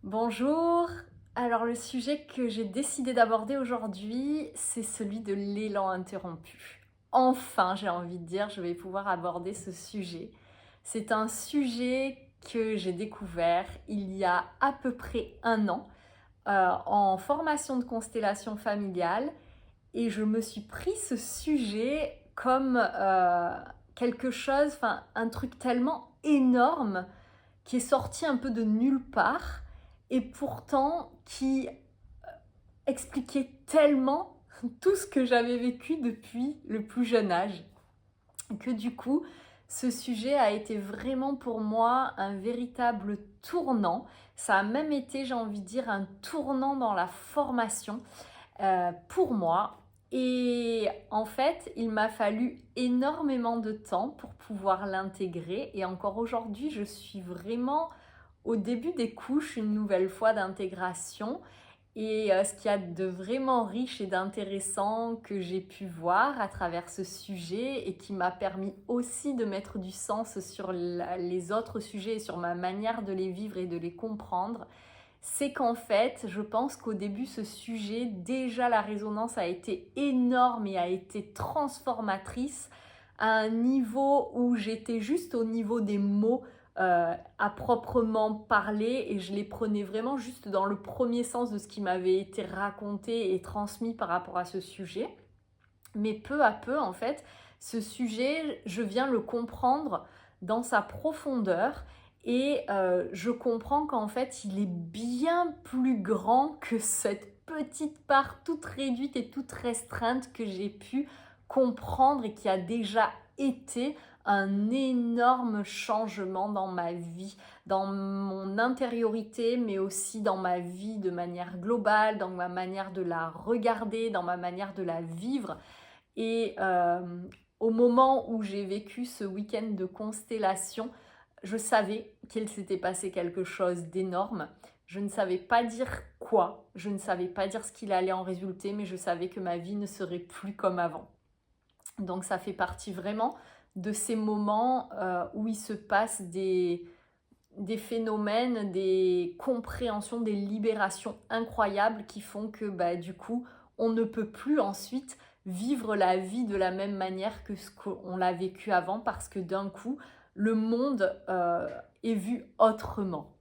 Bonjour. Alors le sujet que j'ai décidé d'aborder aujourd'hui, c'est celui de l'élan interrompu. Enfin, j'ai envie de dire, je vais pouvoir aborder ce sujet. C'est un sujet que j'ai découvert il y a à peu près un an en formation de constellation familiale et je me suis pris ce sujet comme quelque chose, enfin un truc tellement énorme qui est sorti un peu de nulle part et pourtant qui expliquait tellement tout ce que j'avais vécu depuis le plus jeune âge que du coup, ce sujet a été vraiment pour moi un véritable tournant. Ça a même été, j'ai envie de dire, un tournant dans la formation pour moi. Et en fait, il m'a fallu énormément de temps pour pouvoir l'intégrer. Et encore aujourd'hui, je suis vraiment au début des couches une nouvelle fois d'intégration. Et ce qu'il y a de vraiment riche et d'intéressant que j'ai pu voir à travers ce sujet et qui m'a permis aussi de mettre du sens sur les autres sujets et sur ma manière de les vivre et de les comprendre, c'est qu'en fait, je pense qu'au début, ce sujet, déjà la résonance a été énorme et a été transformatrice à un niveau où j'étais juste au niveau des mots à proprement parler et je les prenais vraiment juste dans le premier sens de ce qui m'avait été raconté et transmis par rapport à ce sujet. Mais peu à peu, en fait, ce sujet, je viens le comprendre dans sa profondeur et je comprends qu'en fait, il est bien plus grand que cette petite part toute réduite et toute restreinte que j'ai pu comprendre et qui a déjà été un énorme changement dans ma vie, dans mon intériorité, mais aussi dans ma vie de manière globale, dans ma manière de la regarder, dans ma manière de la vivre. Et au moment où j'ai vécu ce week-end de constellation, je savais qu'il s'était passé quelque chose d'énorme. Je ne savais pas dire quoi, je ne savais pas dire ce qu'il allait en résulter, mais je savais que ma vie ne serait plus comme avant. Donc ça fait partie vraiment de ces moments où il se passe des phénomènes, des compréhensions, des libérations incroyables qui font que du coup, on ne peut plus ensuite vivre la vie de la même manière que ce qu'on l'a vécu avant parce que d'un coup, le monde est vu autrement.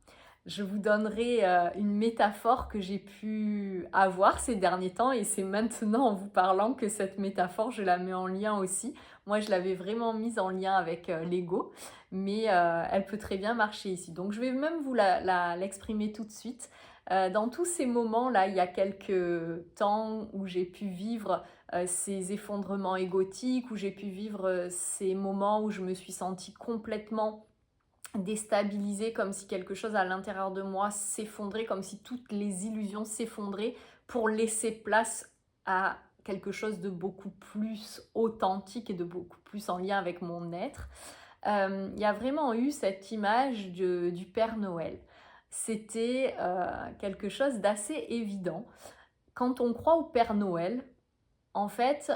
Je vous donnerai une métaphore que j'ai pu avoir ces derniers temps et c'est maintenant en vous parlant que cette métaphore, je la mets en lien aussi. Moi, je l'avais vraiment mise en lien avec l'ego, mais elle peut très bien marcher ici. Donc, je vais même vous l'exprimer tout de suite. Dans tous ces moments-là, il y a quelques temps où j'ai pu vivre ces effondrements égotiques, où j'ai pu vivre ces moments où je me suis sentie complètement déstabilisée, comme si quelque chose à l'intérieur de moi s'effondrait, comme si toutes les illusions s'effondraient pour laisser place à quelque chose de beaucoup plus authentique et de beaucoup plus en lien avec mon être. Il y a vraiment eu cette image du Père Noël. C'était quelque chose d'assez évident. Quand on croit au Père Noël, en fait,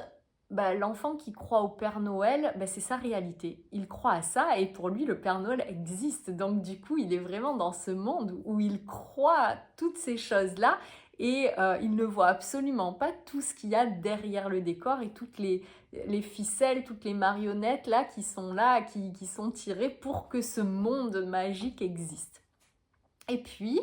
l'enfant qui croit au Père Noël, c'est sa réalité. Il croit à ça et pour lui, le Père Noël existe. Donc du coup, il est vraiment dans ce monde où il croit à toutes ces choses-là et il ne voit absolument pas tout ce qu'il y a derrière le décor et toutes les ficelles, toutes les marionnettes là, qui sont tirées pour que ce monde magique existe. Et puis,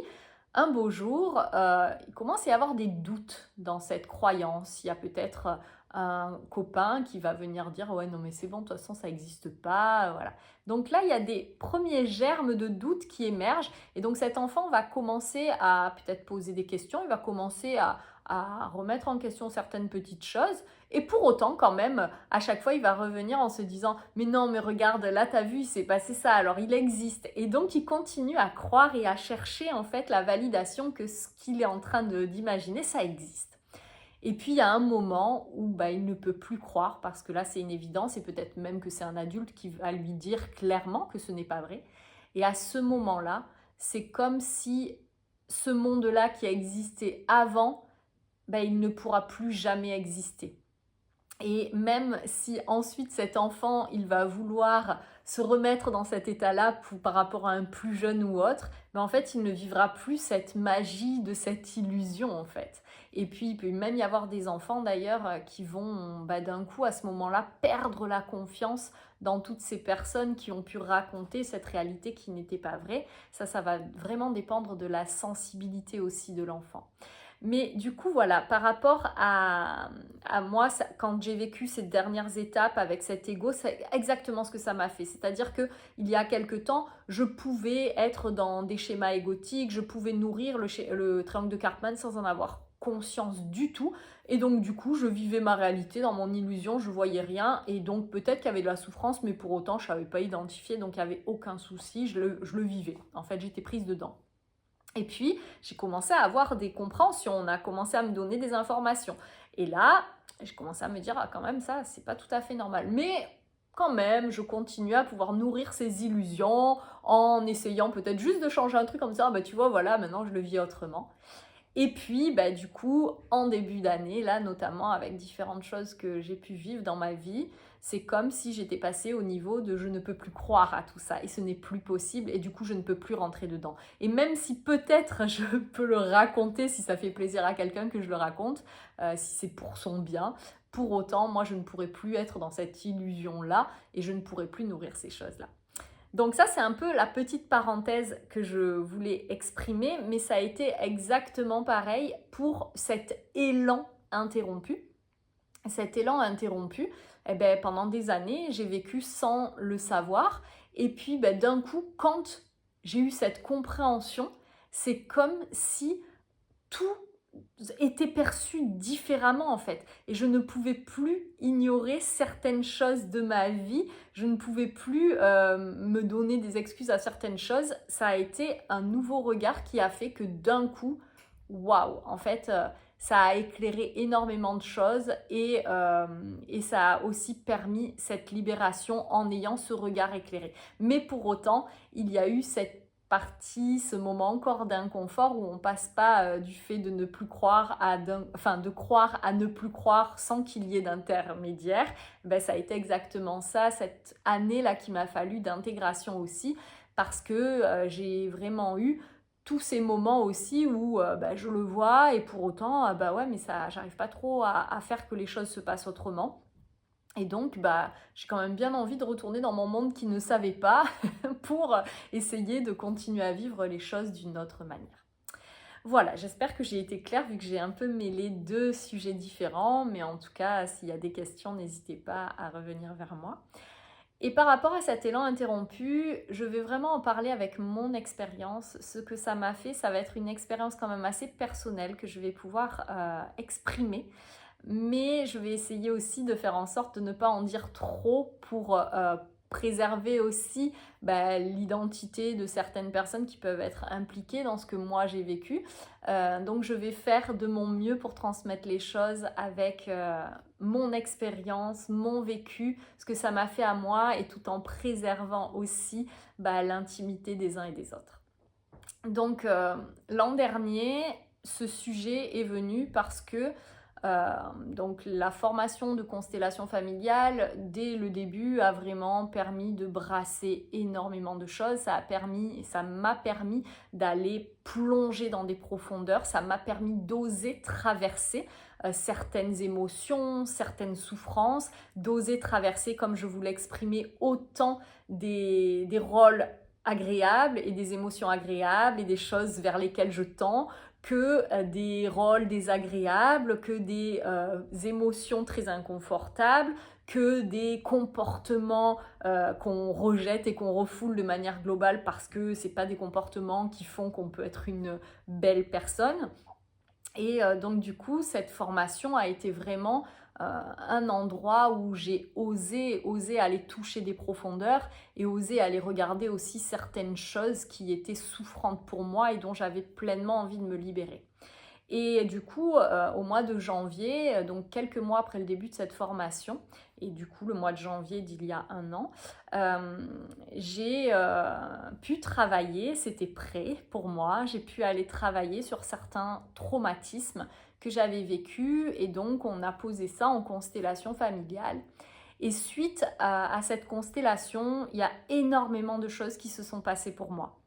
un beau jour, il commence à y avoir des doutes dans cette croyance. Il y a peut-être un copain qui va venir dire ouais non mais c'est bon, de toute façon ça n'existe pas, voilà. Donc là il y a des premiers germes de doute qui émergent et donc cet enfant va commencer à peut-être poser des questions, il va commencer à remettre en question certaines petites choses et pour autant quand même à chaque fois il va revenir en se disant mais non mais regarde là t'as vu il s'est passé ça alors il existe et donc il continue à croire et à chercher en fait la validation que ce qu'il est en train d'imaginer ça existe. Et puis il y a un moment où il ne peut plus croire parce que là c'est une évidence et peut-être même que c'est un adulte qui va lui dire clairement que ce n'est pas vrai. Et à ce moment-là, c'est comme si ce monde-là qui a existé avant, il ne pourra plus jamais exister. Et même si ensuite cet enfant, il va vouloir se remettre dans cet état-là par rapport à un plus jeune ou autre, mais en fait, il ne vivra plus cette magie de cette illusion, en fait. Et puis, il peut même y avoir des enfants, d'ailleurs, qui vont, d'un coup, à ce moment-là, perdre la confiance dans toutes ces personnes qui ont pu raconter cette réalité qui n'était pas vraie. Ça va vraiment dépendre de la sensibilité aussi de l'enfant. Mais du coup, voilà, par rapport à moi, quand j'ai vécu ces dernières étapes avec cet ego, c'est exactement ce que ça m'a fait. C'est-à-dire qu'il y a quelque temps, je pouvais être dans des schémas égotiques, je pouvais nourrir le triangle de Karpman sans en avoir conscience du tout. Et donc, du coup, je vivais ma réalité dans mon illusion, je voyais rien. Et donc, peut-être qu'il y avait de la souffrance, mais pour autant, je ne savais pas identifier, donc il n'y avait aucun souci, je le vivais. En fait, j'étais prise dedans. Et puis, j'ai commencé à avoir des compréhensions, on a commencé à me donner des informations. Et là, j'ai commencé à me dire, ah, quand même, ça, c'est pas tout à fait normal. Mais quand même, je continue à pouvoir nourrir ces illusions en essayant peut-être juste de changer un truc comme ça. Tu vois, voilà, maintenant je le vis autrement. Et puis, du coup, en début d'année, là, notamment avec différentes choses que j'ai pu vivre dans ma vie, c'est comme si j'étais passée au niveau de je ne peux plus croire à tout ça et ce n'est plus possible et du coup, je ne peux plus rentrer dedans. Et même si peut-être je peux le raconter, si ça fait plaisir à quelqu'un que je le raconte, si c'est pour son bien, pour autant, moi, je ne pourrais plus être dans cette illusion-là et je ne pourrais plus nourrir ces choses-là. Donc ça, c'est un peu la petite parenthèse que je voulais exprimer, mais ça a été exactement pareil pour cet élan interrompu. Cet élan interrompu, pendant des années, j'ai vécu sans le savoir. Et puis, d'un coup, quand j'ai eu cette compréhension, c'est comme si tout était perçu différemment en fait et je ne pouvais plus ignorer certaines choses de ma vie, je ne pouvais plus me donner des excuses à certaines choses. Ça a été un nouveau regard qui a fait que d'un coup, waouh, en fait ça a éclairé énormément de choses et ça a aussi permis cette libération en ayant ce regard éclairé. Mais pour autant, il y a eu cette partie, ce moment encore d'inconfort où on passe pas du fait de ne plus croire de croire à ne plus croire sans qu'il y ait d'intermédiaire. Ça a été exactement ça, cette année-là qu'il m'a fallu d'intégration aussi, parce que j'ai vraiment eu tous ces moments aussi où je le vois et pour autant, ouais, mais ça, j'arrive pas trop à faire que les choses se passent autrement. Et donc, j'ai quand même bien envie de retourner dans mon monde qui ne savait pas pour essayer de continuer à vivre les choses d'une autre manière. Voilà, j'espère que j'ai été claire vu que j'ai un peu mêlé deux sujets différents, mais en tout cas, s'il y a des questions, n'hésitez pas à revenir vers moi. Et par rapport à cet élan interrompu, je vais vraiment en parler avec mon expérience. Ce que ça m'a fait, ça va être une expérience quand même assez personnelle que je vais pouvoir exprimer. Mais je vais essayer aussi de faire en sorte de ne pas en dire trop pour préserver aussi l'identité de certaines personnes qui peuvent être impliquées dans ce que moi j'ai vécu. Donc je vais faire de mon mieux pour transmettre les choses avec mon expérience, mon vécu, ce que ça m'a fait à moi et tout en préservant aussi l'intimité des uns et des autres. Donc l'an dernier, ce sujet est venu parce que donc la formation de constellation familiale dès le début a vraiment permis de brasser énormément de choses. Ça m'a permis d'aller plonger dans des profondeurs, ça m'a permis d'oser traverser certaines émotions, certaines souffrances, d'oser traverser, comme je vous l'exprimais, autant des rôles agréables et des émotions agréables et des choses vers lesquelles je tends, que des rôles désagréables, que des émotions très inconfortables, que des comportements qu'on rejette et qu'on refoule de manière globale parce que c'est pas des comportements qui font qu'on peut être une belle personne. Et donc du coup, cette formation a été vraiment un endroit où j'ai osé aller toucher des profondeurs et osé aller regarder aussi certaines choses qui étaient souffrantes pour moi et dont j'avais pleinement envie de me libérer. Et du coup, au mois de janvier, donc quelques mois après le début de cette formation, et du coup le mois de janvier d'il y a un an, j'ai pu travailler, c'était prêt pour moi, j'ai pu aller travailler sur certains traumatismes que j'avais vécus et donc on a posé ça en constellation familiale. Et suite à cette constellation, il y a énormément de choses qui se sont passées pour moi.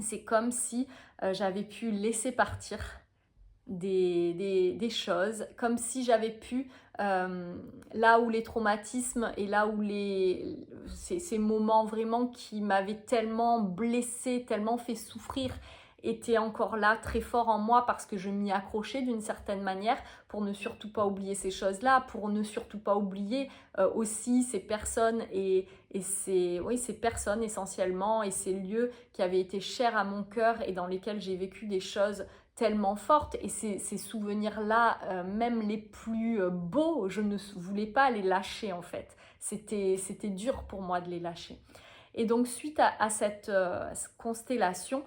C'est comme si j'avais pu laisser partir des choses, comme si j'avais pu, là où les traumatismes et là où ces moments vraiment qui m'avaient tellement blessée, tellement fait souffrir, étaient encore là très fort en moi parce que je m'y accrochais d'une certaine manière pour ne surtout pas oublier ces choses-là, pour ne surtout pas oublier aussi ces personnes et ces personnes essentiellement et ces lieux qui avaient été chers à mon cœur et dans lesquels j'ai vécu des choses tellement fortes et ces souvenirs-là, même les plus beaux, je ne voulais pas les lâcher en fait. C'était dur pour moi de les lâcher. Et donc suite à cette constellation,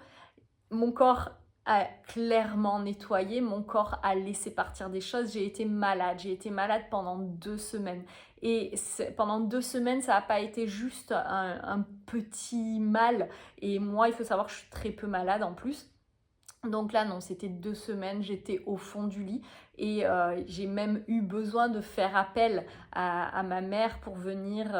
mon corps a clairement nettoyé, mon corps a laissé partir des choses. J'ai été malade pendant 2 semaines. Et pendant 2 semaines, ça n'a pas été juste un petit mal. Et moi, il faut savoir que je suis très peu malade en plus. Donc là, non, c'était 2 semaines, j'étais au fond du lit et j'ai même eu besoin de faire appel à ma mère pour venir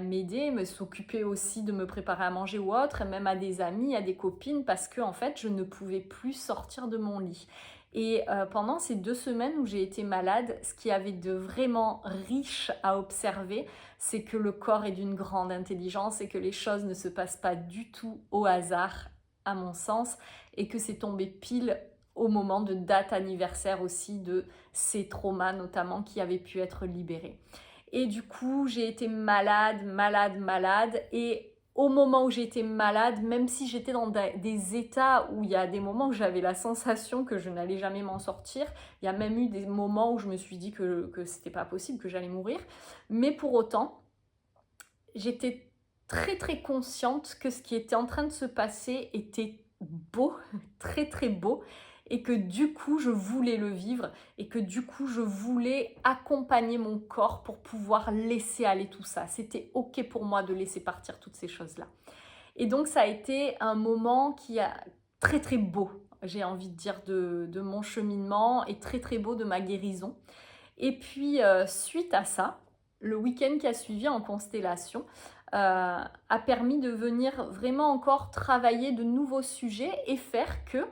m'aider, me s'occuper aussi de me préparer à manger ou autre, et même à des amis, à des copines, parce que en fait, je ne pouvais plus sortir de mon lit. Et pendant ces 2 semaines où j'ai été malade, ce qui avait de vraiment riche à observer, c'est que le corps est d'une grande intelligence et que les choses ne se passent pas du tout au hasard, à mon sens, et que c'est tombé pile au moment de date anniversaire aussi de ces traumas notamment qui avaient pu être libérés. Et du coup, j'ai été malade et au moment où j'étais malade, même si j'étais dans des états où il y a des moments où j'avais la sensation que je n'allais jamais m'en sortir, il y a même eu des moments où je me suis dit que c'était pas possible, que j'allais mourir, mais pour autant, j'étais très très consciente que ce qui était en train de se passer était beau, très très beau, et que du coup je voulais le vivre, et que du coup je voulais accompagner mon corps pour pouvoir laisser aller tout ça. C'était ok pour moi de laisser partir toutes ces choses-là. Et donc ça a été un moment qui a très très beau, j'ai envie de dire, de mon cheminement, et très très beau de ma guérison. Et puis suite à ça, le week-end qui a suivi en constellation a permis de venir vraiment encore travailler de nouveaux sujets et faire que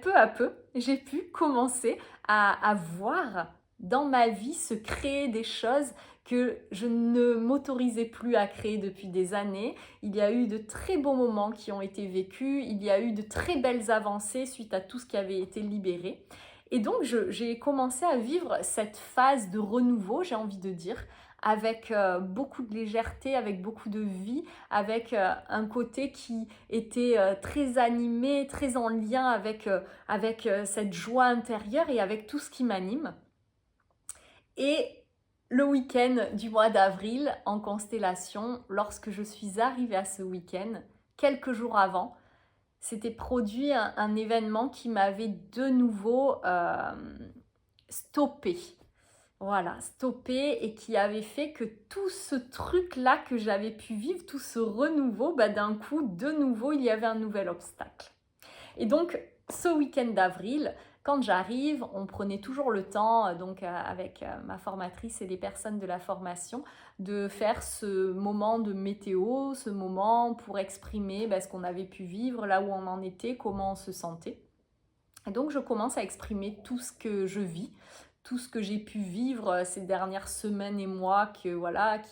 peu à peu, j'ai pu commencer à voir dans ma vie se créer des choses que je ne m'autorisais plus à créer depuis des années. Il y a eu de très beaux moments qui ont été vécus, il y a eu de très belles avancées suite à tout ce qui avait été libéré. Et donc, j'ai commencé à vivre cette phase de renouveau, j'ai envie de dire, avec beaucoup de légèreté, avec beaucoup de vie, avec un côté qui était très animé, très en lien avec cette joie intérieure et avec tout ce qui m'anime. Et le week-end du mois d'avril en constellation, lorsque je suis arrivée à ce week-end, quelques jours avant, s'était produit un événement qui m'avait de nouveau stoppé. Voilà, stoppé, et qui avait fait que tout ce truc-là que j'avais pu vivre, tout ce renouveau, d'un coup, de nouveau, il y avait un nouvel obstacle. Et donc, ce week-end d'avril, quand j'arrive, on prenait toujours le temps, donc avec ma formatrice et les personnes de la formation, de faire ce moment de météo, ce moment pour exprimer ce qu'on avait pu vivre, là où on en était, comment on se sentait. Et donc, je commence à exprimer tout ce que je vis, tout ce que j'ai pu vivre ces dernières semaines et mois qui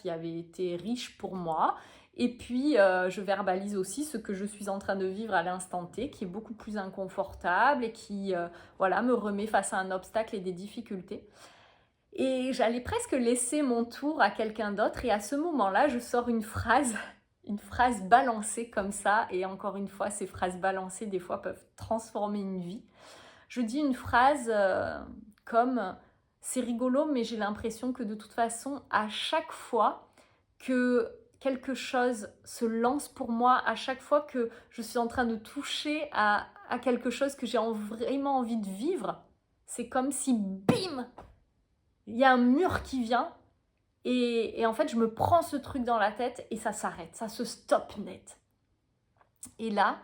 avaient été riches pour moi. Et puis, je verbalise aussi ce que je suis en train de vivre à l'instant T, qui est beaucoup plus inconfortable et qui me remet face à un obstacle et des difficultés. Et j'allais presque laisser mon tour à quelqu'un d'autre. Et à ce moment-là, je sors une phrase balancée comme ça. Et encore une fois, ces phrases balancées, des fois, peuvent transformer une vie. Je dis une phrase comme « c'est rigolo, mais j'ai l'impression que de toute façon, à chaque fois que quelque chose se lance pour moi, à chaque fois que je suis en train de toucher à quelque chose que j'ai vraiment envie de vivre, c'est comme si, bim, il y a un mur qui vient et en fait, je me prends ce truc dans la tête et ça s'arrête, ça se stoppe net. » Et là,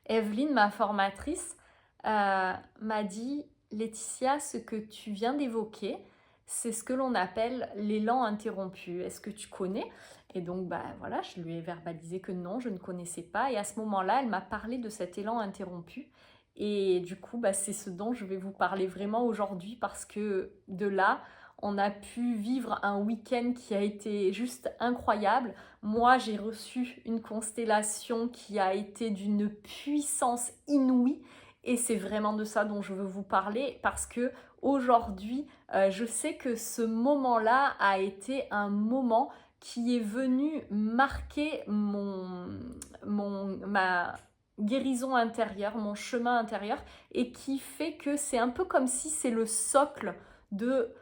Evelyne, ma formatrice, m'a dit « Laetitia, ce que tu viens d'évoquer, c'est ce que l'on appelle l'élan interrompu. Est-ce que tu connais? Et donc, bah, voilà, je lui ai verbalisé que non, je ne connaissais pas. Et à ce moment-là, elle m'a parlé de cet élan interrompu. Et du coup, bah, c'est ce dont je vais vous parler vraiment aujourd'hui parce que de là, on a pu vivre un week-end qui a été juste incroyable. Moi, j'ai reçu une constellation qui a été d'une puissance inouïe. Et c'est vraiment de ça dont je veux vous parler parce que aujourd'hui, je sais que ce moment-là a été un moment qui est venu marquer ma guérison intérieure, mon chemin intérieur, et qui fait que c'est un peu comme si c'est le socle de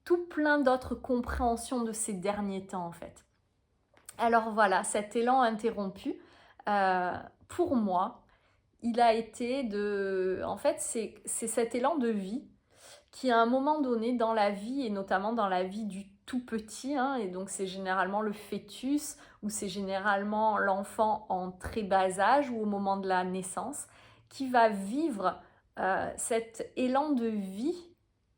tout plein d'autres compréhensions de ces derniers temps en fait. Alors voilà, cet élan interrompu, euh, pour moi, il a été de... En fait, c'est cet élan de vie qui à un moment donné dans la vie, et notamment dans la vie du tout petit, hein, et donc c'est généralement le fœtus, ou c'est généralement l'enfant en très bas âge, ou au moment de la naissance, qui va vivre cet élan de vie,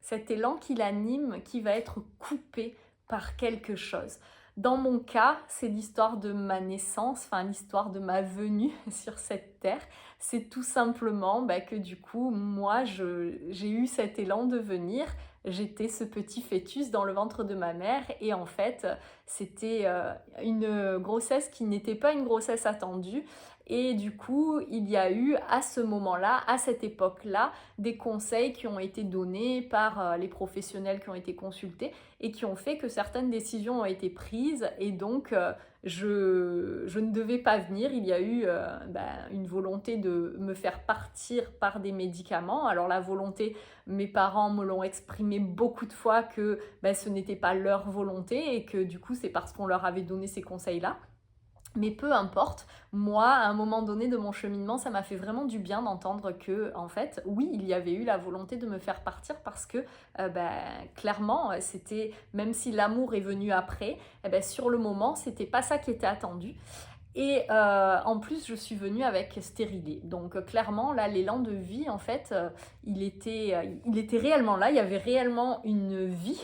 cet élan qui l'anime, qui va être coupé par quelque chose. Dans mon cas, c'est l'histoire de ma naissance, enfin l'histoire de ma venue sur cette terre. C'est tout simplement que du coup, moi, j'ai eu cet élan de venir. J'étais ce petit fœtus dans le ventre de ma mère et en fait, c'était une grossesse qui n'était pas une grossesse attendue. Et du coup, il y a eu à ce moment-là, à cette époque-là, des conseils qui ont été donnés par les professionnels qui ont été consultés et qui ont fait que certaines décisions ont été prises et donc je ne devais pas venir. Il y a eu une volonté de me faire partir par des médicaments. Alors la volonté, mes parents me l'ont exprimé beaucoup de fois que ce n'était pas leur volonté et que du coup c'est parce qu'on leur avait donné ces conseils-là. Mais peu importe, moi, à un moment donné de mon cheminement, ça m'a fait vraiment du bien d'entendre que, en fait, oui, il y avait eu la volonté de me faire partir parce que, clairement, c'était, même si l'amour est venu après, sur le moment, c'était pas ça qui était attendu. Et en plus, je suis venue avec stérilet. Donc clairement, là, l'élan de vie, en fait, il était réellement là. Il y avait réellement une vie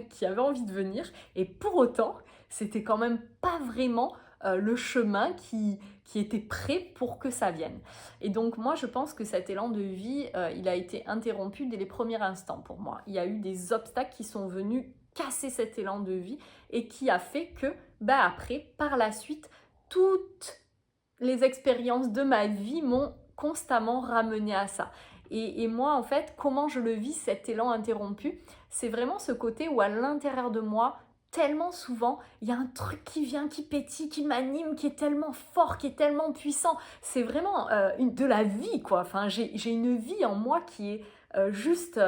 qui avait envie de venir. Et pour autant, c'était quand même pas vraiment le chemin qui était prêt pour que ça vienne. Et donc moi, je pense que cet élan de vie, il a été interrompu dès les premiers instants pour moi. Il y a eu des obstacles qui sont venus casser cet élan de vie et qui a fait que, après, par la suite, toutes les expériences de ma vie m'ont constamment ramené à ça. Et moi, en fait, comment je le vis, cet élan interrompu, c'est vraiment ce côté où à l'intérieur de moi, tellement souvent, il y a un truc qui vient, qui pétille, qui m'anime, qui est tellement fort, qui est tellement puissant. C'est vraiment de la vie, quoi. Enfin, j'ai une vie en moi qui est juste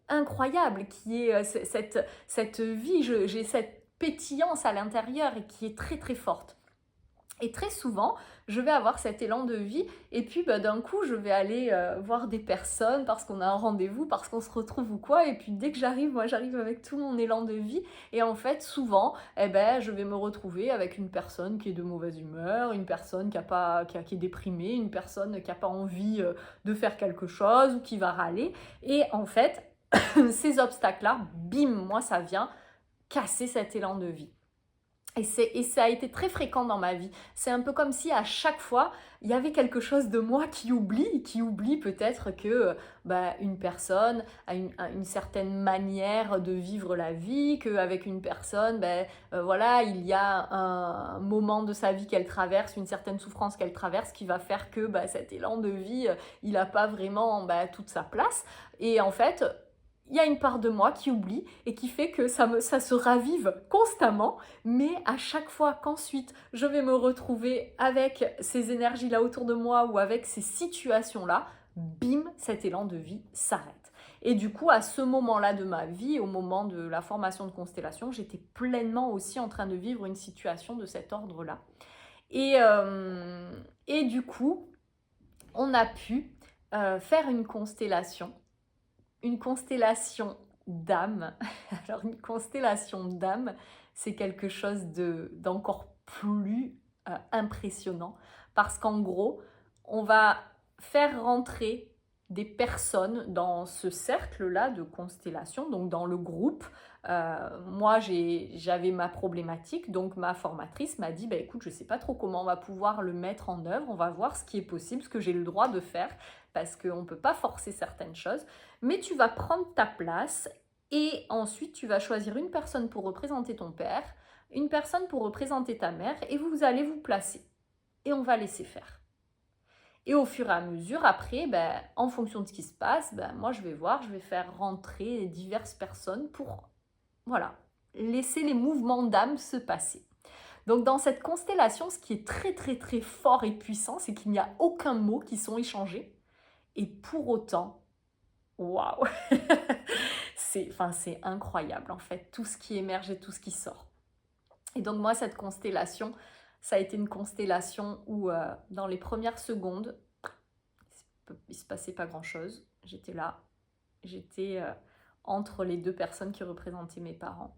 incroyable, qui est cette vie, j'ai cette pétillance à l'intérieur et qui est très très forte. Et très souvent, je vais avoir cet élan de vie et puis d'un coup, je vais aller voir des personnes parce qu'on a un rendez-vous, parce qu'on se retrouve ou quoi. Et puis dès que j'arrive, moi j'arrive avec tout mon élan de vie. Et en fait, souvent, je vais me retrouver avec une personne qui est de mauvaise humeur, une personne qui est déprimée, une personne qui n'a pas envie de faire quelque chose ou qui va râler. Et en fait, ces obstacles-là, bim, moi ça vient casser cet élan de vie. Et ça a été très fréquent dans ma vie. C'est un peu comme si à chaque fois, il y avait quelque chose de moi qui oublie peut-être que une personne a une certaine manière de vivre la vie, qu'avec une personne, voilà, il y a un moment de sa vie qu'elle traverse, une certaine souffrance qu'elle traverse qui va faire que cet élan de vie, il n'a pas vraiment toute sa place. Et en fait, il y a une part de moi qui oublie et qui fait que ça se ravive constamment, mais à chaque fois qu'ensuite je vais me retrouver avec ces énergies-là autour de moi ou avec ces situations-là, bim, cet élan de vie s'arrête. Et du coup, à ce moment-là de ma vie, au moment de la formation de constellation, j'étais pleinement aussi en train de vivre une situation de cet ordre-là. Et du coup, on a pu faire une constellation d'âme. Alors une constellation d'âme, c'est quelque chose d'encore plus impressionnant parce qu'en gros, on va faire rentrer des personnes dans ce cercle-là de constellation, donc dans le groupe. Moi, j'avais ma problématique, donc ma formatrice m'a dit, bah, écoute, je ne sais pas trop comment on va pouvoir le mettre en œuvre, on va voir ce qui est possible, ce que j'ai le droit de faire, parce qu'on ne peut pas forcer certaines choses, mais tu vas prendre ta place et ensuite tu vas choisir une personne pour représenter ton père, une personne pour représenter ta mère, et vous allez vous placer. Et on va laisser faire. Et au fur et à mesure, après, ben, en fonction de ce qui se passe, ben, moi je vais voir, je vais faire rentrer diverses personnes pour, voilà, laisser les mouvements d'âme se passer. Donc dans cette constellation, ce qui est très très très fort et puissant, c'est qu'il n'y a aucun mot qui sont échangés. Et pour autant, waouh, c'est incroyable en fait, tout ce qui émerge et tout ce qui sort. Et donc moi, cette constellation, ça a été une constellation où dans les premières secondes, il se passait pas grand-chose. J'étais là, j'étais entre les deux personnes qui représentaient mes parents.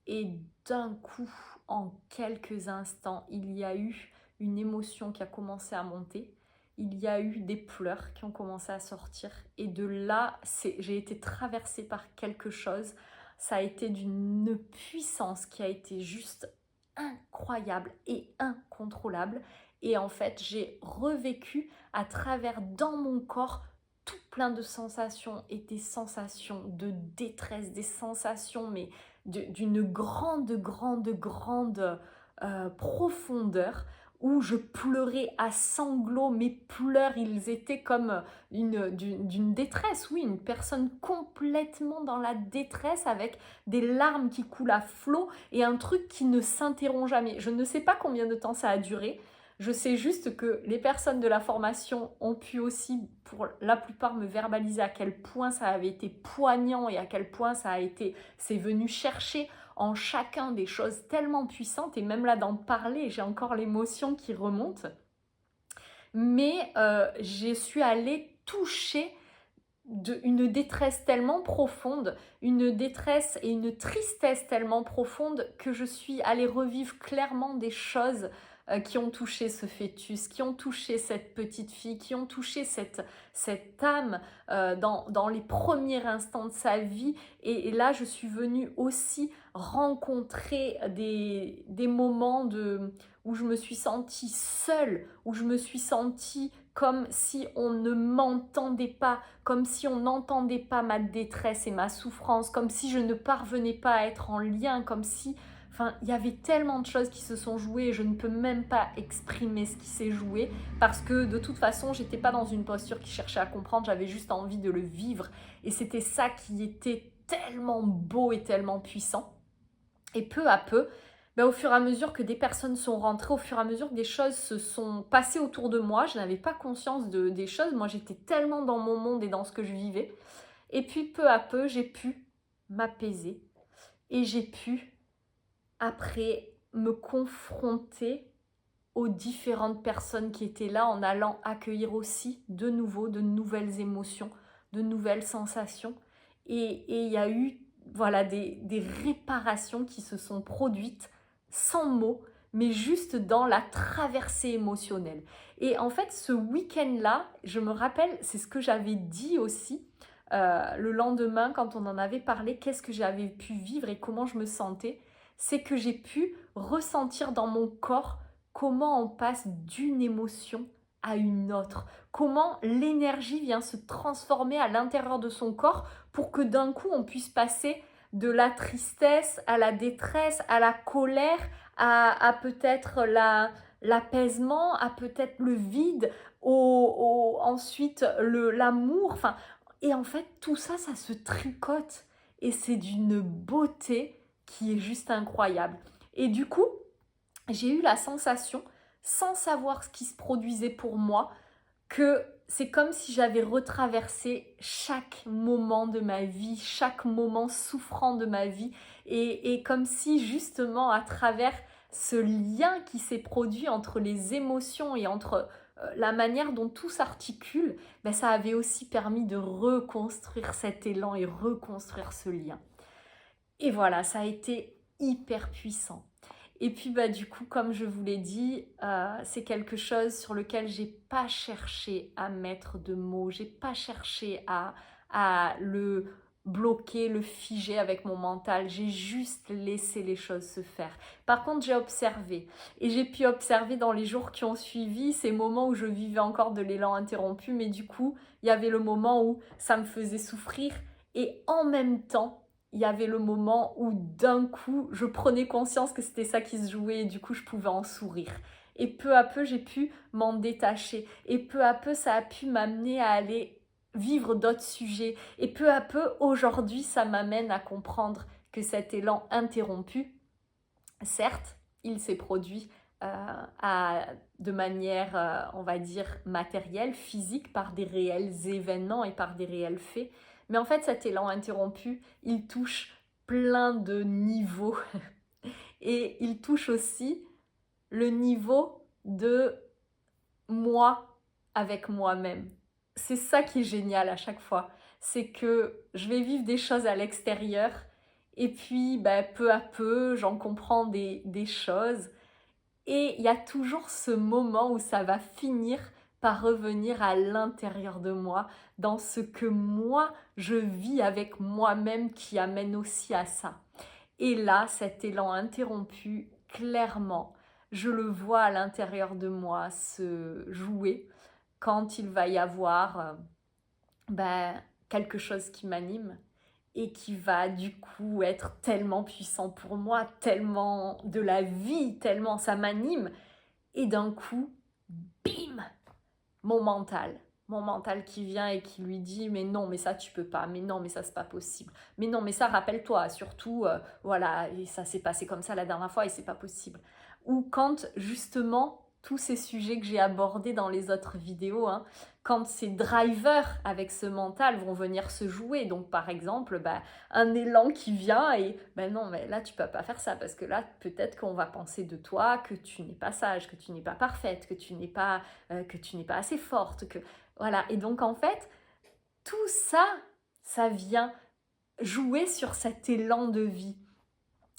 Et d'un coup, en quelques instants, il y a eu une émotion qui a commencé à monter. Il y a eu des pleurs qui ont commencé à sortir. Et de là, j'ai été traversée par quelque chose. Ça a été d'une puissance qui a été juste incroyable et incontrôlable. Et en fait, j'ai revécu à travers dans mon corps tout plein de sensations et des sensations de détresse, des sensations mais d'une grande profondeur où je pleurais à sanglots. Mes pleurs, ils étaient comme d'une détresse, oui, une personne complètement dans la détresse avec des larmes qui coulent à flot et un truc qui ne s'interrompt jamais. Je ne sais pas combien de temps ça a duré. Je sais juste que les personnes de la formation ont pu aussi, pour la plupart, me verbaliser à quel point ça avait été poignant et à quel point c'est venu chercher en chacun des choses tellement puissantes. Et même là d'en parler, j'ai encore l'émotion qui remonte. Mais je suis allée toucher une détresse tellement profonde, une détresse et une tristesse tellement profonde que je suis allée revivre clairement des choses qui ont touché ce fœtus, qui ont touché cette petite fille, qui ont touché cette âme dans les premiers instants de sa vie. Et là, je suis venue aussi rencontrer des moments où je me suis sentie seule, où je me suis sentie comme si on ne m'entendait pas, comme si on n'entendait pas ma détresse et ma souffrance, comme si je ne parvenais pas à être en lien, comme si... Enfin, il y avait tellement de choses qui se sont jouées et je ne peux même pas exprimer ce qui s'est joué parce que de toute façon, j'étais pas dans une posture qui cherchait à comprendre, j'avais juste envie de le vivre et c'était ça qui était tellement beau et tellement puissant. Et peu à peu, ben, au fur et à mesure que des personnes sont rentrées, au fur et à mesure que des choses se sont passées autour de moi, je n'avais pas conscience des choses. Moi, j'étais tellement dans mon monde et dans ce que je vivais. Et puis, peu à peu, j'ai pu m'apaiser. Et j'ai pu, après, me confronter aux différentes personnes qui étaient là en allant accueillir aussi de nouveau de nouvelles émotions, de nouvelles sensations. Et il y a eu voilà, des réparations qui se sont produites sans mots, mais juste dans la traversée émotionnelle. Et en fait, ce week-end-là, je me rappelle, c'est ce que j'avais dit aussi le lendemain quand on en avait parlé, qu'est-ce que j'avais pu vivre et comment je me sentais, c'est que j'ai pu ressentir dans mon corps comment on passe d'une émotion à une autre, comment l'énergie vient se transformer à l'intérieur de son corps pour que d'un coup on puisse passer de la tristesse à la détresse, à la colère, à peut-être l'apaisement, à peut-être le vide, ensuite l'amour, enfin, et en fait tout ça, ça se tricote et c'est d'une beauté qui est juste incroyable. Et du coup, j'ai eu la sensation, sans savoir ce qui se produisait pour moi, que c'est comme si j'avais retraversé chaque moment de ma vie, chaque moment souffrant de ma vie, et comme si justement à travers ce lien qui s'est produit entre les émotions et entre la manière dont tout s'articule, ben ça avait aussi permis de reconstruire cet élan et reconstruire ce lien. Et voilà, ça a été hyper puissant. Et puis bah, du coup, comme je vous l'ai dit, c'est quelque chose sur lequel j'ai pas cherché à mettre de mots, j'ai pas cherché à le bloquer, le figer avec mon mental, j'ai juste laissé les choses se faire. Par contre, j'ai observé, et j'ai pu observer dans les jours qui ont suivi ces moments où je vivais encore de l'élan interrompu, mais du coup, il y avait le moment où ça me faisait souffrir, et en même temps, il y avait le moment où d'un coup, je prenais conscience que c'était ça qui se jouait et du coup, je pouvais en sourire. Et peu à peu, j'ai pu m'en détacher. Et peu à peu, ça a pu m'amener à aller vivre d'autres sujets. Et peu à peu, aujourd'hui, ça m'amène à comprendre que cet élan interrompu, certes, il s'est produit de manière, on va dire, matérielle, physique, par des réels événements et par des réels faits. Mais en fait, cet élan interrompu, il touche plein de niveaux. Et il touche aussi le niveau de moi avec moi-même. C'est ça qui est génial à chaque fois. C'est que je vais vivre des choses à l'extérieur et puis ben, peu à peu, j'en comprends des choses. Et il y a toujours ce moment où ça va finir par revenir à l'intérieur de moi, dans ce que moi, je vis avec moi-même qui amène aussi à ça. Et là, cet élan interrompu, clairement, je le vois à l'intérieur de moi se jouer quand il va y avoir ben, quelque chose qui m'anime et qui va du coup être tellement puissant pour moi, tellement de la vie, tellement ça m'anime. Et d'un coup, bim, mon mental qui vient et qui lui dit mais non mais ça tu peux pas, mais non mais ça c'est pas possible, mais non mais ça rappelle-toi surtout voilà et ça s'est passé comme ça la dernière fois et c'est pas possible. Ou quand justement tous ces sujets que j'ai abordés dans les autres vidéos, hein, quand ces drivers avec ce mental vont venir se jouer, donc par exemple bah, un élan qui vient et ben non mais là tu peux pas faire ça parce que là peut-être qu'on va penser de toi que tu n'es pas sage, que tu n'es pas parfaite, que tu n'es pas assez forte, que voilà. Et donc en fait, tout ça, ça vient jouer sur cet élan de vie.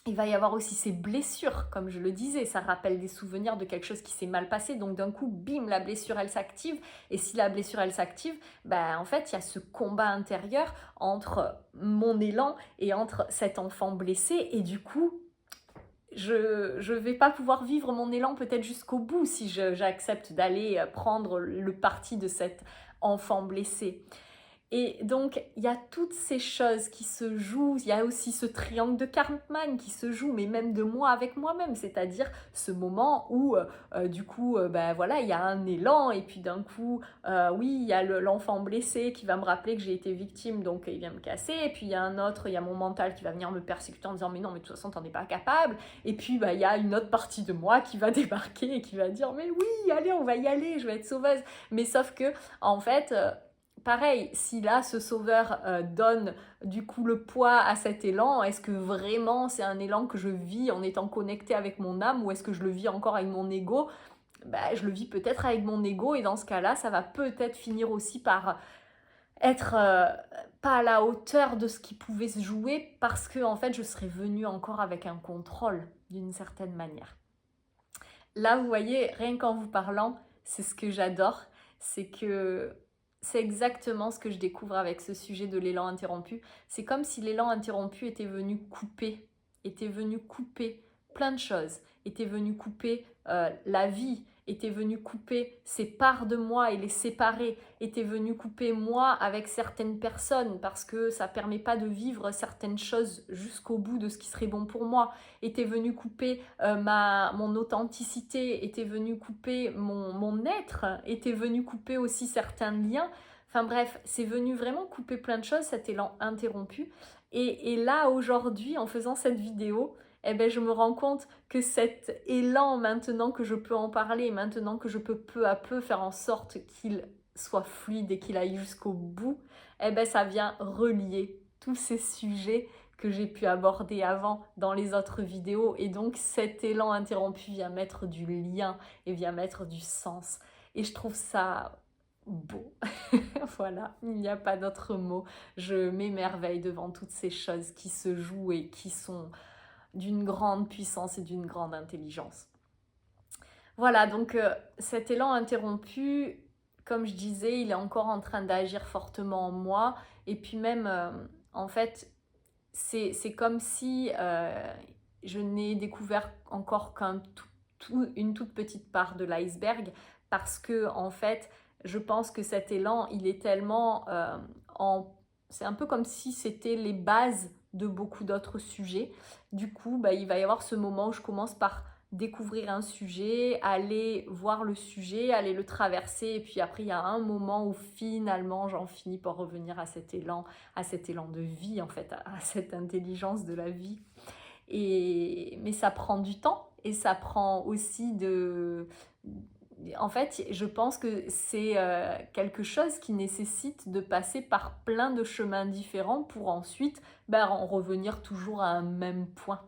Il va y avoir aussi ces blessures, comme je le disais, ça rappelle des souvenirs de quelque chose qui s'est mal passé, donc d'un coup, bim, la blessure, elle s'active, et si la blessure, elle s'active, ben, en fait, il y a ce combat intérieur entre mon élan et entre cet enfant blessé, et du coup, je vais pas pouvoir vivre mon élan peut-être jusqu'au bout si j'accepte d'aller prendre le parti de cet enfant blessé. Et donc, il y a toutes ces choses qui se jouent. Il y a aussi ce triangle de Karpman qui se joue, mais même de moi avec moi-même. C'est-à-dire ce moment où, du coup, ben voilà, il y a un élan et puis d'un coup, oui, il y a l'enfant blessé qui va me rappeler que j'ai été victime, donc il vient me casser. Et puis il y a un autre, il y a mon mental qui va venir me persécuter en disant mais non, mais de toute façon, t'en es pas capable. Et puis, il y a une autre partie de moi qui va débarquer et qui va dire mais oui, allez, on va y aller, je vais être sauveuse. Mais sauf que, en fait... pareil, si là ce sauveur donne du coup le poids à cet élan, est-ce que vraiment c'est un élan que je vis en étant connecté avec mon âme ou est-ce que je le vis encore avec mon ego? Ben, je le vis peut-être avec mon ego et dans ce cas-là, ça va peut-être finir aussi par être pas à la hauteur de ce qui pouvait se jouer parce que en fait je serais venue encore avec un contrôle d'une certaine manière. Là, vous voyez, rien qu'en vous parlant, c'est ce que j'adore, c'est que c'est exactement ce que je découvre avec ce sujet de l'élan interrompu. C'est comme si l'élan interrompu était venu couper plein de choses, était venu couper la vie, était venu couper ces parts de moi et les séparer, était venu couper moi avec certaines personnes parce que ça permet pas de vivre certaines choses jusqu'au bout de ce qui serait bon pour moi, était venu couper mon authenticité, était venu couper mon être, était venu couper aussi certains liens. Enfin bref, c'est venu vraiment couper plein de choses, cet élan interrompu. Et là, aujourd'hui, en faisant cette vidéo, eh ben, je me rends compte que cet élan, maintenant que je peux en parler, maintenant que je peux peu à peu faire en sorte qu'il soit fluide et qu'il aille jusqu'au bout, eh ben, ça vient relier tous ces sujets que j'ai pu aborder avant dans les autres vidéos. Et donc cet élan interrompu vient mettre du lien et vient mettre du sens. Et je trouve ça beau. Voilà, il n'y a pas d'autre mot. Je m'émerveille devant toutes ces choses qui se jouent et qui sont d'une grande puissance et d'une grande intelligence. Voilà, donc cet élan interrompu, comme je disais, il est encore en train d'agir fortement en moi. Et puis même, en fait, c'est comme si je n'ai découvert encore une toute petite part de l'iceberg, parce que en fait, je pense que cet élan, il est tellement c'est un peu comme si c'était les bases de beaucoup d'autres sujets. Du coup, bah, il va y avoir ce moment où je commence par découvrir un sujet, aller voir le sujet, aller le traverser, et puis après il y a un moment où finalement j'en finis par revenir à cet élan de vie en fait, à cette intelligence de la vie. Mais ça prend du temps et ça prend aussi En fait, je pense que c'est quelque chose qui nécessite de passer par plein de chemins différents pour ensuite en revenir toujours à un même point.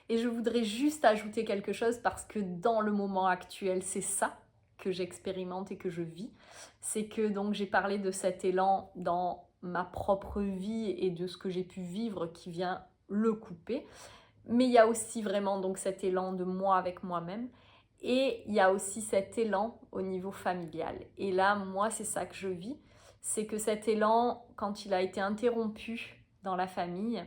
Et je voudrais juste ajouter quelque chose parce que dans le moment actuel, c'est ça que j'expérimente et que je vis. C'est que donc j'ai parlé de cet élan dans ma propre vie et de ce que j'ai pu vivre qui vient le couper. Mais il y a aussi vraiment donc cet élan de moi avec moi-même. Et il y a aussi cet élan au niveau familial. Et là, moi, c'est ça que je vis. C'est que cet élan, quand il a été interrompu dans la famille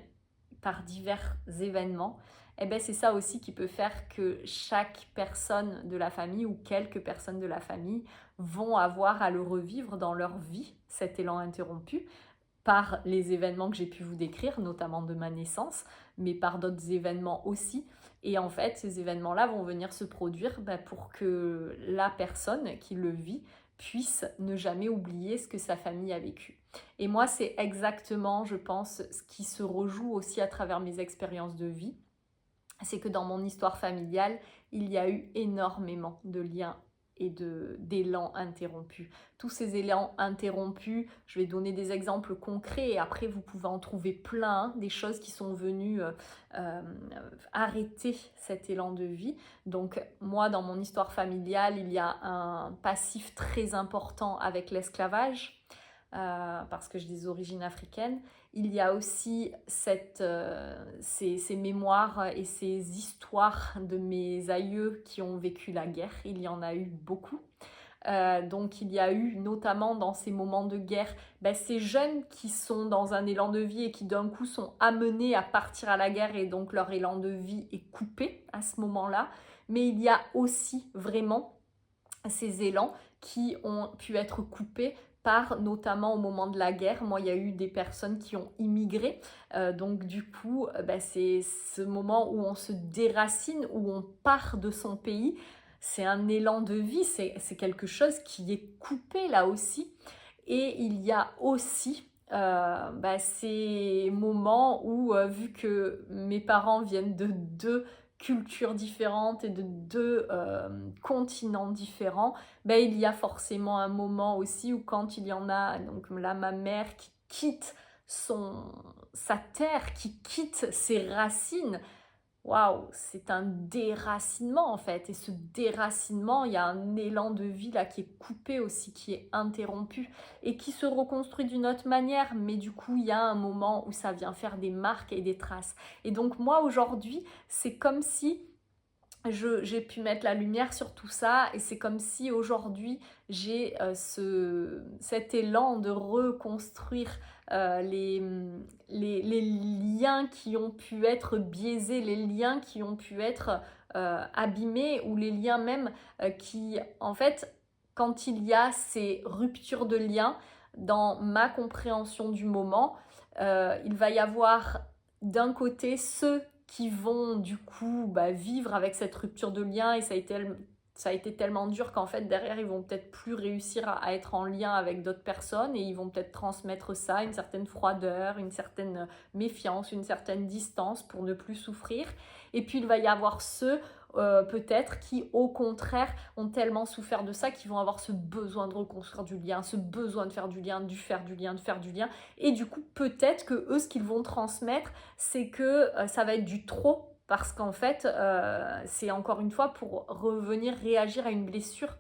par divers événements, eh ben c'est ça aussi qui peut faire que chaque personne de la famille ou quelques personnes de la famille vont avoir à le revivre dans leur vie, cet élan interrompu, par les événements que j'ai pu vous décrire, notamment de ma naissance, mais par d'autres événements aussi. Et en fait, ces événements-là vont venir se produire pour que la personne qui le vit puisse ne jamais oublier ce que sa famille a vécu. Et moi, c'est exactement, je pense, ce qui se rejoue aussi à travers mes expériences de vie. C'est que dans mon histoire familiale, il y a eu énormément de liens et d'élan interrompus. Tous ces élans interrompus, je vais donner des exemples concrets et après vous pouvez en trouver plein, des choses qui sont venues arrêter cet élan de vie. Donc moi, dans mon histoire familiale, il y a un passif très important avec l'esclavage. Parce que j'ai des origines africaines. Il y a aussi ces mémoires et ces histoires de mes aïeux qui ont vécu la guerre. Il y en a eu beaucoup. Donc il y a eu notamment dans ces moments de guerre ces jeunes qui sont dans un élan de vie et qui d'un coup sont amenés à partir à la guerre et donc leur élan de vie est coupé à ce moment-là. Mais il y a aussi vraiment ces élans qui ont pu être coupés par, notamment au moment de la guerre. Moi, il y a eu des personnes qui ont immigré. Donc du coup, c'est ce moment où on se déracine, où on part de son pays. C'est un élan de vie, c'est quelque chose qui est coupé là aussi. Et il y a aussi ces moments où, vu que mes parents viennent de deux cultures différentes et de deux continents différents, il y a forcément un moment aussi où quand il y en a, donc là ma mère qui quitte sa terre, qui quitte ses racines, waouh, c'est un déracinement en fait. Et ce déracinement, il y a un élan de vie là qui est coupé aussi, qui est interrompu et qui se reconstruit d'une autre manière. Mais du coup, il y a un moment où ça vient faire des marques et des traces. Et donc moi aujourd'hui, c'est comme si j'ai pu mettre la lumière sur tout ça et c'est comme si aujourd'hui j'ai cet élan de reconstruire les liens qui ont pu être biaisés, les liens qui ont pu être abîmés ou les liens même qui, en fait, quand il y a ces ruptures de liens, dans ma compréhension du moment, il va y avoir d'un côté ceux qui vont du coup vivre avec cette rupture de lien et ça a été tellement dur qu'en fait derrière ils vont peut-être plus réussir à être en lien avec d'autres personnes et ils vont peut-être transmettre ça, une certaine froideur, une certaine méfiance, une certaine distance pour ne plus souffrir. Et puis il va y avoir ceux peut-être qui au contraire ont tellement souffert de ça qu'ils vont avoir ce besoin de reconstruire du lien, ce besoin de faire du lien, de faire du lien, de faire du lien. Et du coup peut-être que eux ce qu'ils vont transmettre c'est que ça va être du trop parce qu'en fait c'est encore une fois pour revenir réagir à une blessure.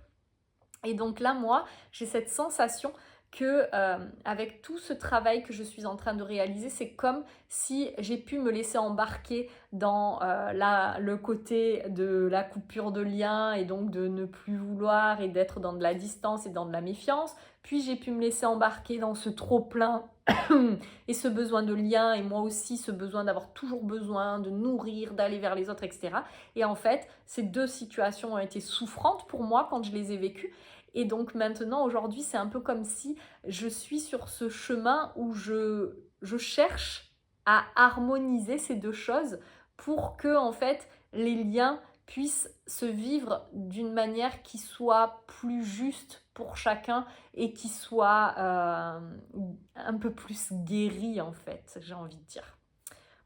Et donc là moi j'ai cette sensation que avec tout ce travail que je suis en train de réaliser, c'est comme si j'ai pu me laisser embarquer dans le côté de la coupure de lien et donc de ne plus vouloir et d'être dans de la distance et dans de la méfiance. Puis j'ai pu me laisser embarquer dans ce trop-plein et ce besoin de lien, et moi aussi ce besoin d'avoir toujours besoin de nourrir, d'aller vers les autres, etc. Et en fait, ces deux situations ont été souffrantes pour moi quand je les ai vécues. Et donc maintenant, aujourd'hui, c'est un peu comme si je suis sur ce chemin où je cherche à harmoniser ces deux choses pour que, en fait, les liens puissent se vivre d'une manière qui soit plus juste pour chacun et qui soit un peu plus guérie, en fait, j'ai envie de dire.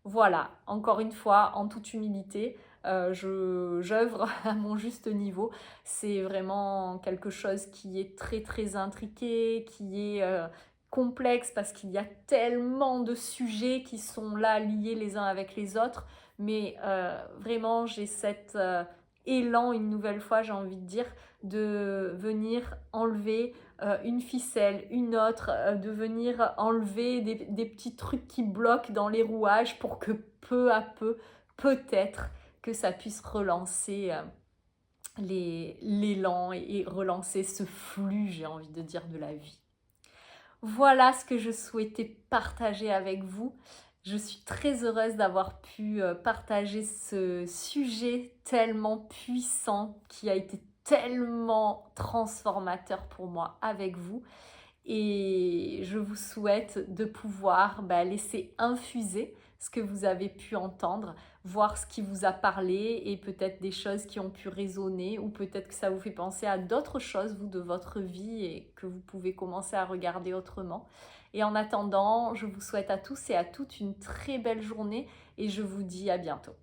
Voilà, encore une fois, en toute humilité, j'œuvre à mon juste niveau. C'est vraiment quelque chose qui est très très intriqué, qui est complexe parce qu'il y a tellement de sujets qui sont là liés les uns avec les autres. Mais vraiment, j'ai cet élan, une nouvelle fois, j'ai envie de dire, de venir enlever une ficelle, une autre, de venir enlever des petits trucs qui bloquent dans les rouages pour que peu à peu, peut-être que ça puisse relancer l'élan et relancer ce flux, j'ai envie de dire, de la vie. Voilà ce que je souhaitais partager avec vous. Je suis très heureuse d'avoir pu partager ce sujet tellement puissant qui a été tellement transformateur pour moi avec vous. Et je vous souhaite de pouvoir laisser infuser ce que vous avez pu entendre, voir ce qui vous a parlé et peut-être des choses qui ont pu résonner ou peut-être que ça vous fait penser à d'autres choses, vous, de votre vie et que vous pouvez commencer à regarder autrement. Et en attendant, je vous souhaite à tous et à toutes une très belle journée et je vous dis à bientôt.